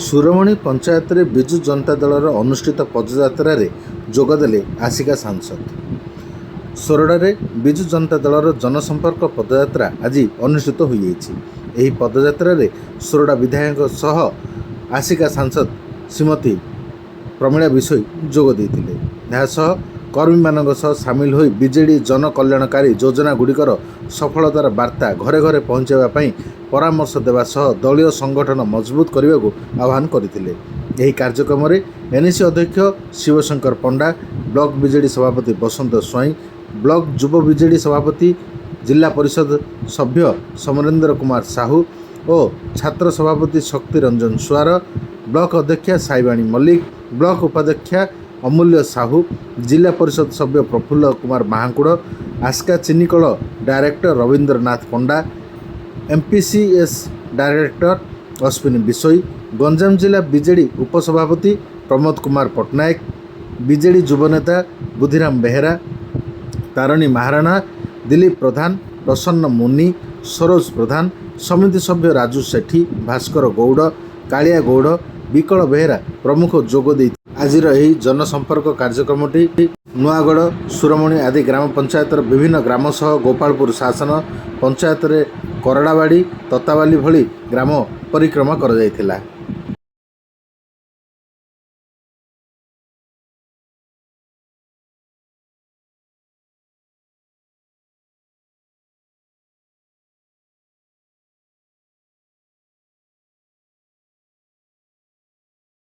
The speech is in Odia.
ସୁରମଣି ପଞ୍ଚାୟତରେ ବିଜୁ ଜନତା ଦଳର ଅନୁଷ୍ଠିତ ପଦଯାତ୍ରାରେ ଯୋଗଦେଲେ ଆସିକା ସାଂସଦ। ସୋରଡ଼ାରେ ବିଜୁ ଜନତା ଦଳର ଜନସମ୍ପର୍କ ପଦଯାତ୍ରା ଆଜି ଅନୁଷ୍ଠିତ ହୋଇଯାଇଛି। ଏହି ପଦଯାତ୍ରାରେ ସୋରଡ଼ା ବିଧାୟକଙ୍କ ସହ ଆସିକା ସାଂସଦ ଶ୍ରୀମତୀ ପ୍ରମିଳା ବିଷୋଇ ଯୋଗ ଦେଇଥିଲେ। ଏହାସହ କର୍ମୀମାନଙ୍କ ସହ ସାମିଲ ହୋଇ ବିଜେଡି ଜନକଲ୍ୟାଣକାରୀ ଯୋଜନାଗୁଡ଼ିକର ସଫଳତାର ବାର୍ତ୍ତା ଘରେ ଘରେ ପହଞ୍ଚାଇବା ପାଇଁ ପରାମର୍ଶ ଦେବା ସହ ଦଳୀୟ ସଂଗଠନ ମଜବୁତ କରିବାକୁ ଆହ୍ୱାନ କରିଥିଲେ। ଏହି କାର୍ଯ୍ୟକ୍ରମରେ ଏନ୍ଏସି ଅଧ୍ୟକ୍ଷ ଶିବଶଙ୍କର ପଣ୍ଡା, ବ୍ଲକ ବିଜେଡି ସଭାପତି ବସନ୍ତ ସ୍ୱାଇଁ, ବ୍ଲକ ଯୁବ ବିଜେଡି ସଭାପତି, ଜିଲ୍ଲା ପରିଷଦ ସଭ୍ୟ ସମରେନ୍ଦ୍ର କୁମାର ସାହୁ ଓ ଛାତ୍ର ସଭାପତି ଶକ୍ତି ରଞ୍ଜନ ସୁଆର, ବ୍ଲକ ଅଧ୍ୟକ୍ଷା ସାଇବାଣୀ ମଲ୍ଲିକ, ବ୍ଲକ ଉପାଧ୍ୟକ୍ଷା ଅମୂଲ୍ୟ ସାହୁ, ଜିଲ୍ଲା ପରିଷଦ ସଭ୍ୟ ପ୍ରଫୁଲ୍ଲ କୁମାର ମାହାଙ୍କୁଡ଼, ଆସ୍କା ଚିନିକଳ director Rabindranath Panda, MPCS director Ashwini Bishoi, Ganjam ଜିଲ୍ଲା ବିଜେଡି ଉପସଭାପତି ପ୍ରମୋଦ କୁମାର ପଟ୍ଟନାୟକ, ବିଜେଡି ଯୁବନେତା ବୁଦ୍ଧିରାମ ବେହେରା, ତାରିଣୀ ମହାରଣା, ଦିଲ୍ଲୀପ ପ୍ରଧାନ, ପ୍ରସନ୍ନ ମୁନି, ସରୋଜ ପ୍ରଧାନ, ସମିତି ସଭ୍ୟ ରାଜୁ ସେଠୀ, ଭାସ୍କର ଗୌଡ଼, କାଳିଆ ଗୌଡ଼, ବିକଳ ବେହେରା ପ୍ରମୁଖ ଯୋଗ ଦେଇଥିଲେ। ଆଜିର ଏହି ଜନସମ୍ପର୍କ କାର୍ଯ୍ୟକ୍ରମଟି ନୂଆଗଡ଼, ସୁରମଣି ଆଦି ଗ୍ରାମ ପଞ୍ଚାୟତର ବିଭିନ୍ନ ଗ୍ରାମ ସହ ଗୋପାଳପୁର ଶାସନ ପଞ୍ଚାୟତରେ କରଡ଼ାବାଡ଼ି, ତତାବାଲି ଭଳି ଗ୍ରାମ ପରିକ୍ରମା କରାଯାଇଥିଲା।